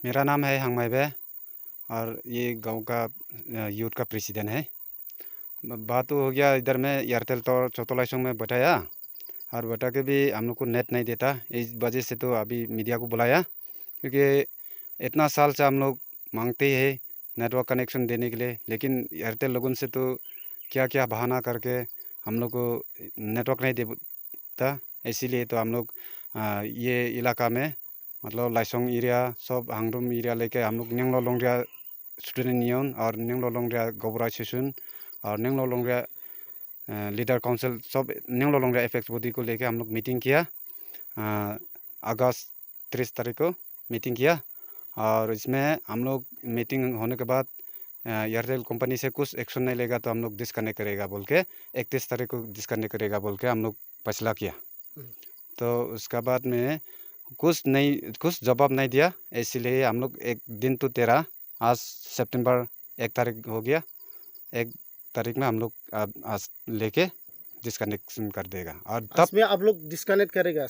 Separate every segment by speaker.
Speaker 1: मेरा नाम है हंगमाइबे और ये गांव का यूथ का प्रेसिडेंट है। बात तो हो गया इधर में एयरटेल तो चौतलाइसों में बताया और बता के भी हम लोग को नेट नहीं देता। इस वजह से तो अभी मीडिया को बुलाया, क्योंकि इतना साल से हम लोग मांगते ही है नेटवर्क कनेक्शन देने के लिए, लेकिन एयरटेल लोगों से तो क्या क्या बहाना करके हम लोग को नेटवर्क नहीं देता। इसीलिए तो हम लोग ये इलाका में मतलब लाइसोंग एरिया सब हांगडुम एरिया लेके हम लोग निंगलो लोंगरिया स्टूडेंट यूनियन और निंगलो लोंगरिया गोबरा सेशन और निंगलो लोंगरिया लीडर काउंसिल सब निंगलो लोंगरिया एफेक्स बॉडी को लेके हम लोग मीटिंग किया। अगस्त 30 तारीख को मीटिंग किया और इसमें हम लोग मीटिंग होने के बाद एयरटेल कंपनी से कुछ एक्शन नहीं लेगा तो हम लोग डिस्कनेक्ट करेगा बोल के 31 तारीख को डिस्कनेक्ट करेगा बोल के हम लोग फैसला किया। तो उसका बाद में कुछ जवाब नहीं दिया, इसीलिए हम लोग एक दिन तो तेरा आज सितंबर 1 तारीख हो गया। 1 तारीख में हम लोग आज लेके डिस्कनेक्शन कर देगा और तब
Speaker 2: आज में आप लोग डिस्कनेक्ट करेगा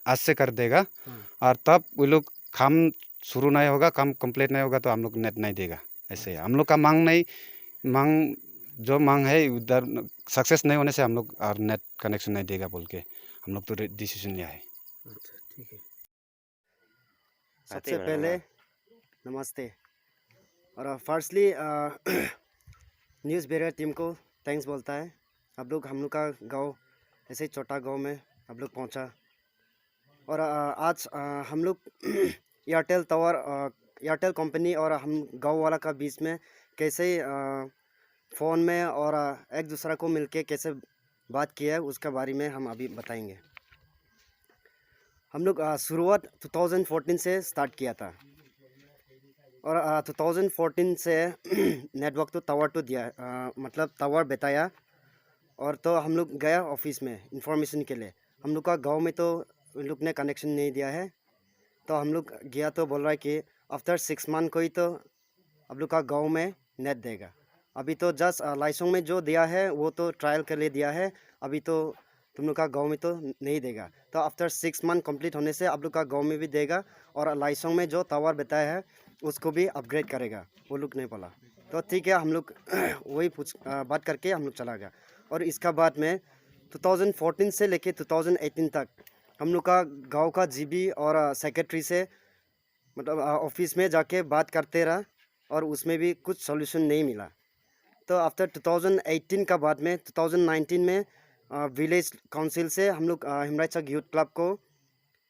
Speaker 1: आज से कर देगा।
Speaker 2: हाँ।
Speaker 1: और तब वो लोग काम शुरू नहीं होगा, काम कंप्लीट नहीं होगा तो हम लोग नेट नहीं देगा। ऐसे हम लोग का मांग जो मांग है उधर सक्सेस नहीं होने से हम लोग और नेट कनेक्शन नहीं देगा बोल के हम लोग तो डिसीजन लिया है।
Speaker 2: अच्छा ठीक है। सबसे पहले नमस्ते और फर्स्टली न्यूज़ बेरियर टीम को थैंक्स बोलता है। आप लोग हम लोग का गांव ऐसे छोटा गांव में आप लोग पहुंचा और आज हम लोग एयरटेल टावर एयरटेल कंपनी और हम गांव वाला का बीच में कैसे फ़ोन में और एक दूसरा को मिलके कैसे बात किया है उसके बारे में हम अभी बताएंगे। हम लोग शुरुआत 2014 से स्टार्ट किया था और 2014 से नेटवर्क तो टावर तो दिया मतलब टावर बताया और तो हम लोग गया ऑफिस में इंफॉर्मेशन के लिए। हम लोग का गांव में तो उन लोग ने कनेक्शन नहीं दिया है, तो हम लोग गया तो बोल रहा है कि आफ्टर 6 मंथ को ही तो आप लोग का गांव में नेट देगा। अभी तो जस्ट लाइसोंग में जो दिया है वो तो ट्रायल के लिए दिया है, अभी तो तुम लोग का गांव में तो नहीं देगा। तो आफ्टर 6 मंथ कंप्लीट होने से आप लोग का गांव में भी देगा और लाइसोंग में जो टावर बताया है उसको भी अपग्रेड करेगा, वो लोग नहीं बोला। तो ठीक है, हम लोग वही बात करके हम लोग चला गया। और इसका बाद में 2014 से लेके 2018 तक हम लोग का गांव का जीबी और सेक्रेटरी से मतलब ऑफिस में जाके बात करते रहा और उसमें भी कुछ सॉल्यूशन नहीं मिला। तो आफ्टर 2018 का बाद में 2019 में विलेज काउंसिल से हम लोग हिमराइचक यूथ क्लब को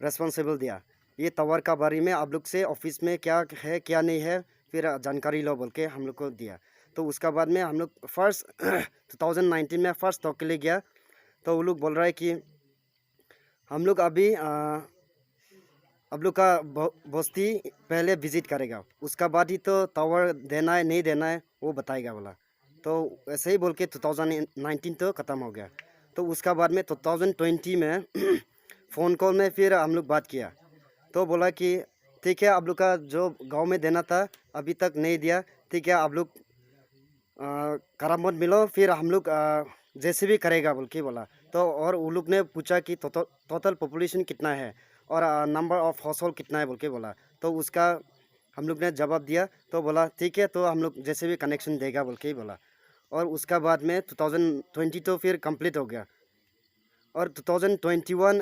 Speaker 2: रेस्पॉन्सिबल दिया ये टावर का बारे में आप लोग से ऑफिस में क्या है क्या नहीं है फिर जानकारी लो बोल के हम लोग को दिया। तो उसका बाद में हम लोग फर्स्ट 2019 में फर्स्ट टॉक के लिए गया, तो वो लोग बोल रहा है कि हम लोग अभी आप लोग का बस्ती पहले विजिट करेगा, उसका बाद ही तो टावर देना है नहीं देना है वो बताएगा बोला। तो ऐसे ही बोल के 2019 तो ख़त्म हो गया। तो उसका बाद में 2020 में फ़ोन कॉल में फिर हम लोग बात किया, तो बोला कि ठीक है आप लोग का जो गांव में देना था अभी तक नहीं दिया, ठीक है आप लोग खराब मत मिलो, फिर हम लोग जैसे भी करेगा बोल के बोला। तो और वो लोग ने पूछा कि टोटल पॉपुलेशन कितना है और नंबर ऑफ हाउस होल्ड कितना है बोल के बोला। तो उसका हम लोग ने जवाब दिया, तो बोला ठीक है तो हम लोग जैसे भी कनेक्शन देगा बोल के ही बोला। और उसका बाद में 2020 तो फिर कंप्लीट हो गया और 2021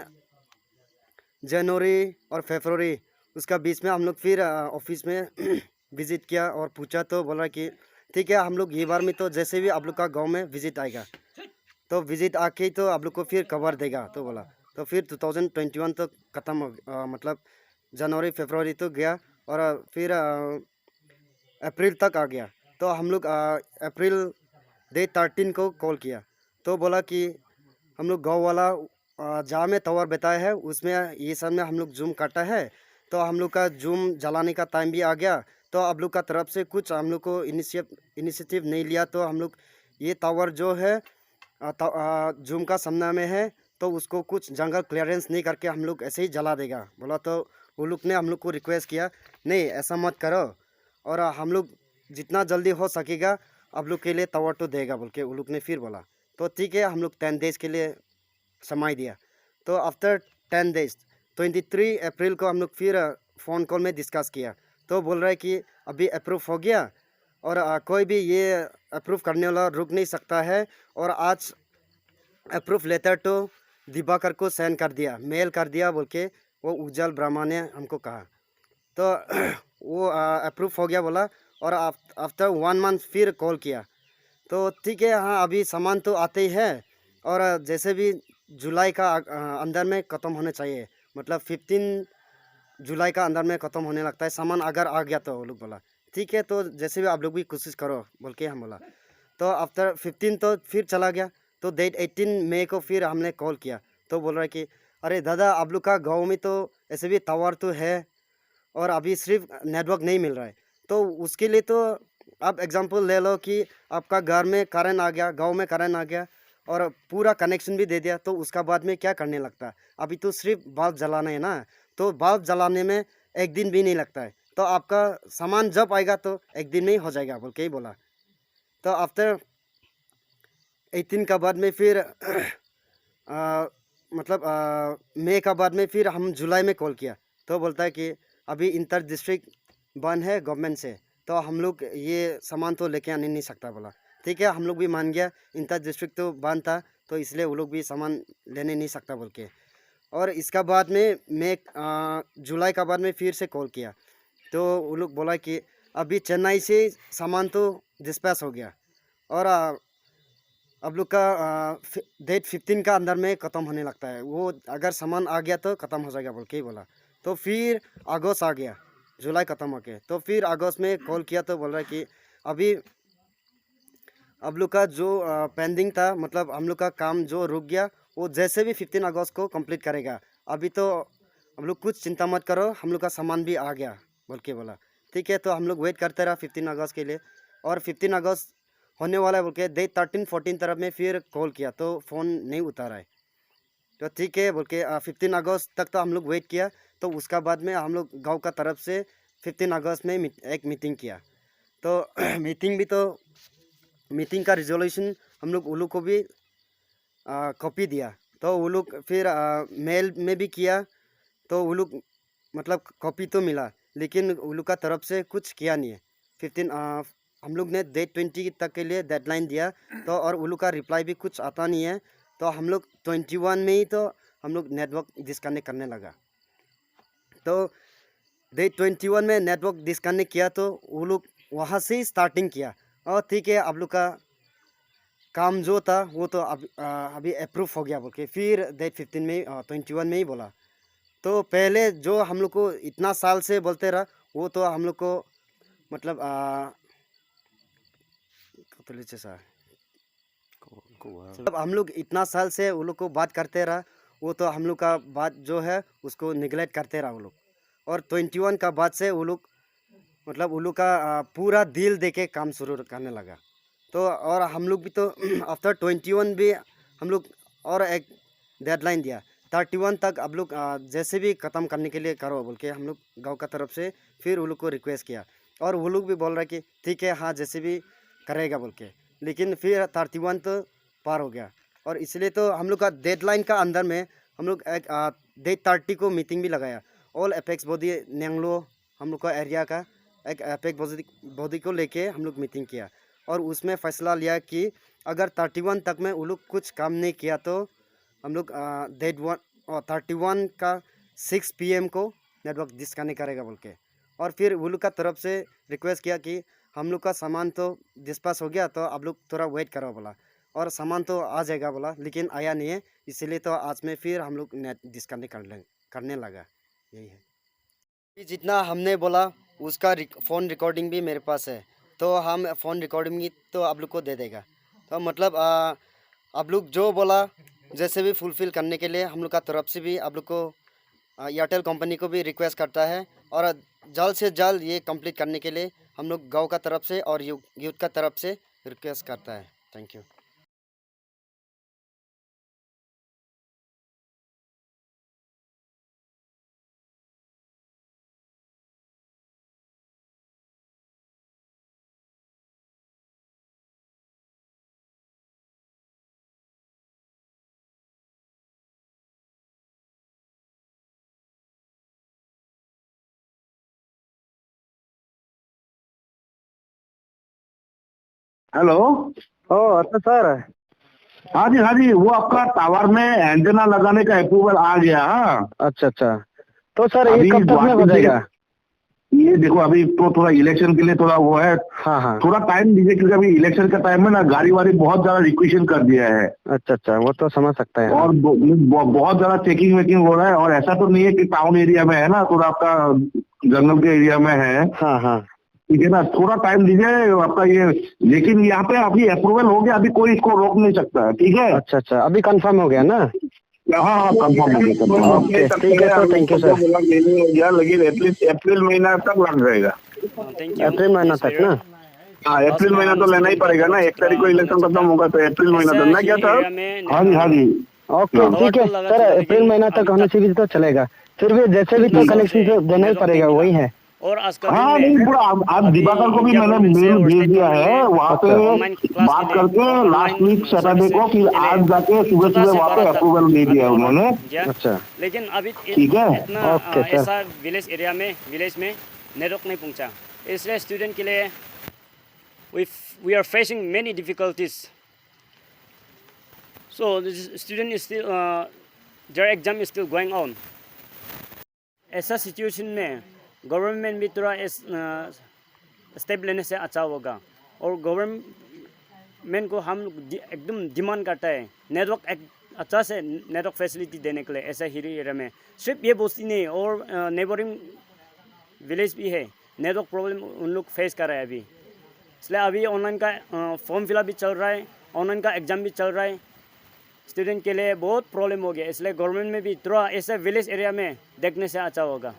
Speaker 2: जनवरी और फरवरी उसका बीच में हम लोग फिर ऑफिस में विज़िट किया और पूछा, तो बोला कि ठीक है हम लोग ये बार में तो जैसे भी आप लोग का गांव में विज़िट आएगा तो विज़िट आके ही तो आप लोग को फिर कवर देगा। तो बोला तो फिर 2021 तो ख़त्म हो मतलब जनवरी फरवरी तो गया और फिर अप्रैल तक आ गया। तो हम लोग अप्रैल डे 13 को कॉल किया, तो बोला कि हम लोग गाँव वाला जहाँ में टावर बताया है उसमें ये सब में हम लोग जूम काटा है, तो हम लोग का जूम जलाने का टाइम भी आ गया। तो आप लोग का तरफ से कुछ हम लोग को इनिशिएटिव नहीं लिया, तो हम लोग ये टावर जो है जूम का सामना में है तो उसको कुछ जंगल क्लियरेंस नहीं करके हम लोग ऐसे ही जला देगा बोला। तो वो लोग ने हम लोग को रिक्वेस्ट किया नहीं ऐसा मत करो और हम लोग जितना जल्दी हो सकेगा आप लोग के लिए टावर तो देगा बोल के वो लोग ने फिर बोला। तो ठीक है हम लोग 10 डेज के लिए समय दिया। तो आफ्टर 10 डेज 23 अप्रैल को हम लोग फिर फ़ोन कॉल में डिस्कस किया, तो बोल रहा है कि अभी अप्रूव हो गया और कोई भी ये अप्रूव करने वाला रुक नहीं सकता है। और आज अप्रूव लेटर तो दिवाकर को सेंड कर दिया, मेल कर दिया बोल के वो उज्जवल ब्रह्मा ने हमको कहा। तो वो अप्रूव हो गया बोला। और आफ्टर 1 मंथ फिर कॉल किया। तो ठीक है, हाँ अभी सामान तो आते ही है और जैसे भी जुलाई का अंदर में ख़त्म होने चाहिए, मतलब 15 जुलाई का अंदर में ख़त्म होने लगता है सामान अगर आ गया तो। वो लोग बोला ठीक है, तो जैसे भी आप लोग भी कोशिश करो बोल के हम बोला। तो आफ्टर 15 तो फिर चला गया। तो डेट 18 मई को फिर हमने कॉल किया। तो बोल रहा है कि अरे दादा आप लोग का गाँव में तो ऐसे भी टावर तो है और अभी सिर्फ नेटवर्क नहीं मिल रहा है। तो उसके लिए तो आप एग्जांपल ले लो कि आपका घर में करंट आ गया, गांव में करंट आ गया और पूरा कनेक्शन भी दे दिया, तो उसका बाद में क्या करने लगता है? अभी तो सिर्फ बल्ब जलाना है ना। तो बल्ब जलाने में एक दिन भी नहीं लगता है। तो आपका सामान जब आएगा तो एक दिन में ही हो जाएगा बोल के ही बोला। तो आफ्टर 18 का बाद में फिर मतलब मई का बाद में फिर हम जुलाई में कॉल किया। तो बोलता है कि अभी इंटर डिस्ट्रिक्ट बंद है गवर्नमेंट से, तो हम लोग ये सामान तो लेके आने नहीं सकता बोला। ठीक है, हम लोग भी मान गया, इंटर डिस्ट्रिक्ट तो बंद था तो इसलिए वो लोग भी सामान लेने नहीं सकता बोल के। और इसका बाद में मैं जुलाई का बाद में फिर से कॉल किया। तो वो लोग बोला कि अभी चेन्नई से सामान तो डिस्पैच हो गया और अब लोग का डेट 15 का अंदर में ख़त्म होने लगता है, वो अगर सामान आ गया तो ख़त्म हो जाएगा बोल के ही बोला। तो फिर अगस्त आ गया, जुलाई ख़त्म हो गया। तो फिर अगस्त में कॉल किया तो बोल रहा है कि अभी अब लोग का जो पेंडिंग था, मतलब हम लोग का काम जो रुक गया, वो जैसे भी 15 अगस्त को कंप्लीट करेगा। अभी तो हम लोग कुछ चिंता मत करो, हम लोग का सामान भी आ गया बोल के बोला। ठीक है, तो हम लोग वेट करते रहा 15 अगस्त के लिए। और 15 अगस्त होने वाला है बोल के डे 13-14 तरफ में फिर कॉल किया तो फ़ोन नहीं उतारा है। तो ठीक है बोल के 15 अगस्त तक तो हम लोग वेट किया। तो उसका बाद में हम लोग गांव का तरफ से 15 अगस्त में एक मीटिंग किया। तो मीटिंग भी तो मीटिंग का रिजोल्यूशन हम लोग उन लोग को भी कॉपी दिया। तो वो लोग फिर मेल में भी किया। तो वो लोग मतलब कॉपी तो मिला, लेकिन वो लोग का तरफ से कुछ किया नहीं है। 15 हम लोग ने डेट 20 तक के लिए डेडलाइन दिया। तो और वो लोग का रिप्लाई भी कुछ आता नहीं है। तो हम लोग 21 में ही तो हम लोग नेटवर्क डिस्कनेक्ट करने लगा। तो डेट 21 में नेटवर्क डिस्कनेक्ट किया तो वो लोग वहाँ से ही स्टार्टिंग किया। और ठीक है, आप लोग का काम जो था वो तो अभी अप्रूव हो गया बोल के फिर डेट 15 में 21 में ही बोला। तो पहले जो हम लोग को इतना साल से बोलते रहा, वो तो हम लोग को मतलब मतलब हम लोग इतना साल से वो लोग को बात करते रहा, वो तो हम लोग का बात जो है उसको निगलेक्ट करते रहा वो लोग। और 21 का बाद से वो लोग मतलब वो लोग का पूरा दिल दे के काम शुरू करने लगा। तो और हम लोग भी तो आफ्टर 21 भी हम लोग और एक डेडलाइन दिया 31 तक। अब लोग जैसे भी ख़त्म करने के लिए करो बोल के हम लोग गांव का तरफ से फिर वो लोग को रिक्वेस्ट किया। और वो लोग भी बोल रहा है कि ठीक है, हाँ जैसे भी करेगा बोल के। लेकिन फिर 31 तो पार हो गया और इसलिए तो हम लोग का डेडलाइन का अंदर में हम लोग एक डेट 30 को मीटिंग भी लगाया। ऑल एपेक्स बॉडी न्यांगलो हम लोग का एरिया का एक एपेक्स बॉडी को लेके हम लोग मीटिंग किया। और उसमें फ़ैसला लिया कि अगर 31 तक में वो लोग कुछ काम नहीं किया तो हम लोग डेट 31 का 6 PM को नेटवर्क डिस्कनेक्ट करेगा बोल के। और फिर वो लोग का तरफ से रिक्वेस्ट किया कि हम लोग का सामान तो डिस्पैच हो गया, तो आप लोग थोड़ा वेट करो बोला। और सामान तो आ जाएगा बोला, लेकिन आया नहीं है। इसीलिए तो आज में फिर हम लोग नेट डिस्कनेक्ट करने लगा। यही है। जितना हमने बोला उसका फ़ोन रिकॉर्डिंग भी मेरे पास है। तो हम फ़ोन रिकॉर्डिंग भी तो आप लोग को दे देगा। तो मतलब आप लोग जो बोला जैसे भी फुलफ़िल करने के लिए हम लोग का तरफ से भी आप लोग को एयरटेल कंपनी को भी रिक्वेस्ट करता है। और जल्द से जल्द ये कंप्लीट करने के लिए हम लोग गांव का तरफ से और यूथ का तरफ से रिक्वेस्ट करता है। Thank you.
Speaker 3: हेलो।
Speaker 2: ओ अच्छा सर।
Speaker 3: हाँ जी, वो आपका टावर में एंटेना लगाने का अप्रूवल आ गया। हाँ,
Speaker 2: अच्छा अच्छा, तो सर ये
Speaker 3: अभी
Speaker 2: कब तक में हो
Speaker 3: गुवाहाटी
Speaker 2: जाएगा?
Speaker 3: ये देखो, अभी तो थोड़ा इलेक्शन के लिए थोड़ा वो है,
Speaker 2: हाँ हाँ।
Speaker 3: थोड़ा टाइम दीजिए, क्योंकि अभी इलेक्शन का टाइम है ना, गाड़ी वाड़ी बहुत ज्यादा रिक्वेशन कर दिया है
Speaker 2: अच्छा अच्छा, वो तो समझ सकते हैं। हाँ
Speaker 3: और बहुत ज्यादा चेकिंग वेकिंग हो रहा है। और ऐसा तो नहीं है कि टाउन एरिया में है ना, थोड़ा आपका जंगल के एरिया में है।
Speaker 2: हाँ हाँ।
Speaker 3: ठीक है ना, थोड़ा टाइम दीजिए आपका ये। लेकिन यहाँ पे अभी अप्रूवल हो गया, अभी कोई इसको रोक नहीं सकता है। ठीक है।
Speaker 2: अच्छा अच्छा, अभी कंफर्म हो गया ना?
Speaker 3: हाँ हाँ, कंफर्म हो गया, कंफर्म हो
Speaker 2: ओके
Speaker 3: गया।
Speaker 2: ठीक है, तो थैंक यू सर।
Speaker 3: बोला नहीं हो गया, लेकिन एटलीस्ट अप्रैल महीना तक लग जाएगा।
Speaker 4: Thank you,
Speaker 2: अप्रैल महीना
Speaker 4: Ms.
Speaker 2: तक
Speaker 4: Mayor.
Speaker 2: ना?
Speaker 3: हाँ,
Speaker 4: Last
Speaker 3: अप्रैल
Speaker 4: में
Speaker 3: महीना
Speaker 4: हम
Speaker 3: तो लेना ही
Speaker 4: student का
Speaker 3: पड़ेगा ना,
Speaker 4: बहुत
Speaker 3: 1 तारीख को
Speaker 4: बोलना
Speaker 3: इलेक्शन खत्म
Speaker 4: चाहता।
Speaker 3: होगा, तो अप्रैल महीना
Speaker 4: ऐसा
Speaker 3: तो ना क्या
Speaker 4: हिल
Speaker 3: सर?
Speaker 4: एरिया में
Speaker 3: हाँ जी, हाँ जी।
Speaker 2: ओके
Speaker 3: हाँ।
Speaker 2: ठीक है
Speaker 4: टावर तो लगा
Speaker 2: सर,
Speaker 4: चुका,
Speaker 2: अप्रैल
Speaker 4: लेकिन
Speaker 2: महीना तक
Speaker 4: अभी
Speaker 2: होने
Speaker 4: तक
Speaker 2: से भी तो चलेगा। फिर भी जैसे भी
Speaker 4: 2
Speaker 2: तो
Speaker 4: साल
Speaker 2: कनेक्शन
Speaker 4: से
Speaker 2: तो देना ही
Speaker 4: नेटवर्क नहीं
Speaker 2: पड़ेगा,
Speaker 4: मिला।
Speaker 2: वही है।
Speaker 4: और आज का दिन
Speaker 3: हाँ नहीं,
Speaker 4: में
Speaker 3: पूरा आज
Speaker 4: अभी
Speaker 3: दिवाकर को भी
Speaker 4: इंडिया
Speaker 3: मैंने
Speaker 4: गवर्नमेंट से
Speaker 3: मेल
Speaker 4: और
Speaker 3: भेज
Speaker 4: स्टेट
Speaker 3: दिया
Speaker 4: गवर्नमेंट
Speaker 3: है वहाँ
Speaker 4: ने
Speaker 3: पे,
Speaker 4: ऑनलाइन क्लास
Speaker 3: बात
Speaker 4: के लिए
Speaker 3: करके
Speaker 4: और
Speaker 3: last
Speaker 4: online
Speaker 3: week Saturday
Speaker 4: service
Speaker 3: को, फिर
Speaker 4: के लिए
Speaker 3: आज जाके सुबह
Speaker 4: 14
Speaker 3: सुबह
Speaker 4: से
Speaker 3: वहाँ
Speaker 4: 12
Speaker 3: पे
Speaker 4: तक
Speaker 3: अप्रूवल दे
Speaker 4: अभी
Speaker 3: दिया
Speaker 4: ऑर्डर
Speaker 3: उन्होंने।
Speaker 4: दिया।
Speaker 2: अच्छा।
Speaker 4: लेकिन अभी
Speaker 3: ठीक है।
Speaker 4: इतना
Speaker 2: ओके सर।
Speaker 4: ऐसा विलेज एरिया में नेटवर्क नहीं पहुंचा, इसलिए स्टूडेंट के लिए we are facing many difficulties. So the student is still their exam is still going on. ऐसा सिचुएशन में गवर्नमेंट भी थोड़ा स्टेप लेने से अच्छा होगा। और गवर्नमेंट को हम एकदम डिमांड करता है नेटवर्क अच्छा से नेटवर्क फैसिलिटी देने के लिए ऐसा हिल एरिया में। सिर्फ ये बस्ती नहीं, और नेबरिंग विलेज भी है, नेटवर्क प्रॉब्लम उन लोग फेस कर रहे हैं अभी। इसलिए अभी ऑनलाइन का फॉर्म फिलअप भी चल रहा है, ऑनलाइन का एग्ज़ाम भी चल रहा है। स्टूडेंट के लिए बहुत प्रॉब्लम हो गया, इसलिए गवर्नमेंट में भी थोड़ा ऐसे विलेज एरिया में देखने से अच्छा होगा।